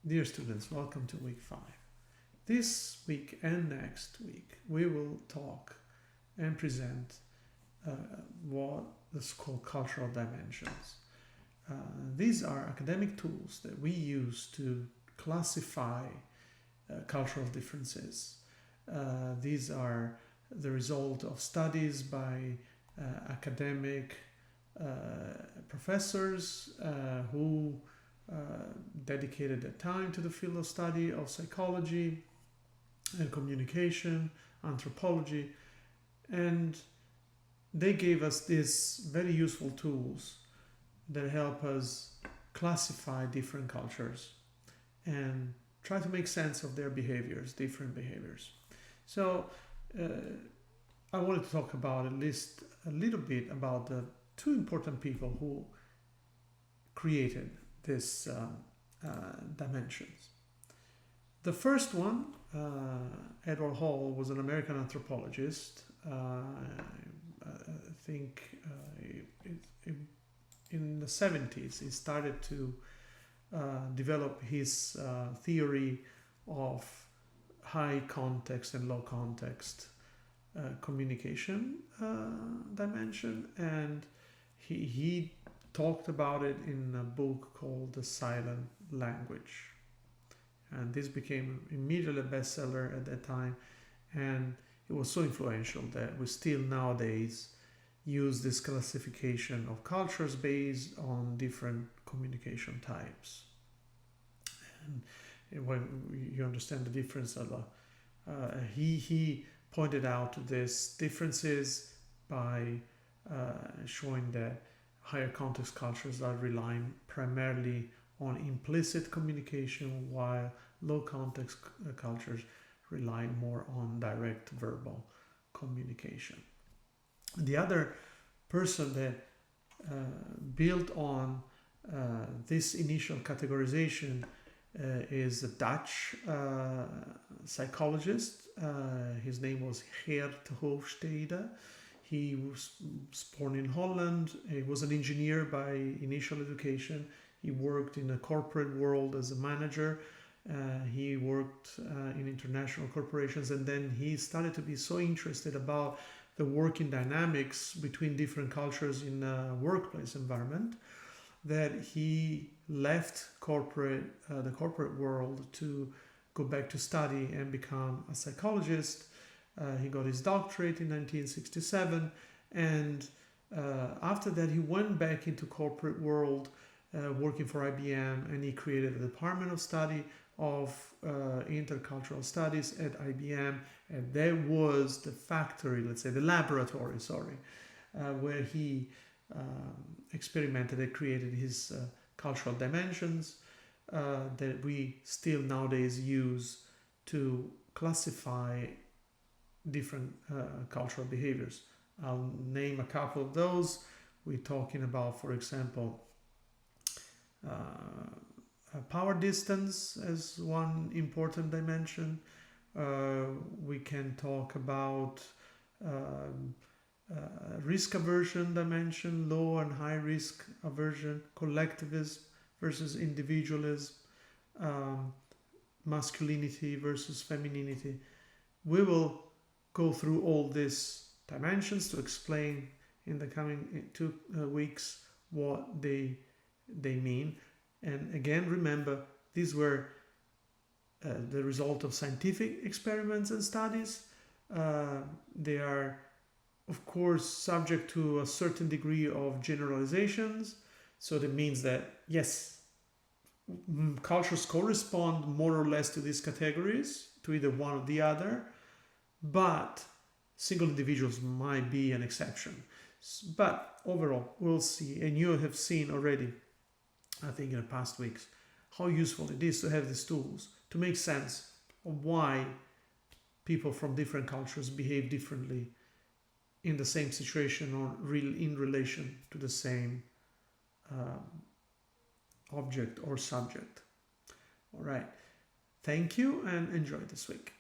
Dear students, welcome to week 5. This week and next week we will talk and present what is called cultural dimensions. These are academic tools that we use to classify cultural differences. These are the result of studies by academic professors who dedicated their time to the field of study of psychology and communication, anthropology, and they gave us these very useful tools that help us classify different cultures and try to make sense of their behaviors, different behaviors. So I wanted to talk about at least a little bit about the two important people who created these dimensions. The first one, Edward Hall, was an American anthropologist. I think in the 70s he started to develop his theory of high context and low context communication dimension, and he talked about it in a book called The Silent Language, and this became immediately a bestseller at that time, and it was so influential that we still nowadays use this classification of cultures based on different communication types. And when you understand the difference, he pointed out these differences by showing that higher context cultures are relying primarily on implicit communication, while low context cultures rely more on direct verbal communication. The other person that built on this initial categorization is a Dutch psychologist. His name was Geert Hofstede. He was born in Holland. He was an engineer by initial education. He worked in the corporate world as a manager. He worked in international corporations, and then he started to be so interested about the working dynamics between different cultures in a workplace environment that he left the corporate world to go back to study and become a psychologist. He got his doctorate in 1967, and after that he went back into corporate world working for IBM, and he created a department of study of intercultural studies at IBM, and that was the factory, let's say the laboratory, where he experimented and created his cultural dimensions that we still nowadays use to classify different cultural behaviors. I'll name a couple of those. We're talking about, for example, power distance as one important dimension. We can talk about risk aversion dimension, low and high risk aversion, collectivism versus individualism, masculinity versus femininity. We will go through all these dimensions to explain in the coming 2 weeks what they mean. And again, remember, these were the result of scientific experiments and studies. They are, of course, subject to a certain degree of generalizations. So that means that, yes, cultures correspond more or less to these categories, to either one or the other, but single individuals might be an exception. But overall, we'll see, and you have seen already, I think in the past weeks, how useful it is to have these tools to make sense of why people from different cultures behave differently in the same situation or in relation to the same object or subject. All right. Thank you and enjoy this week.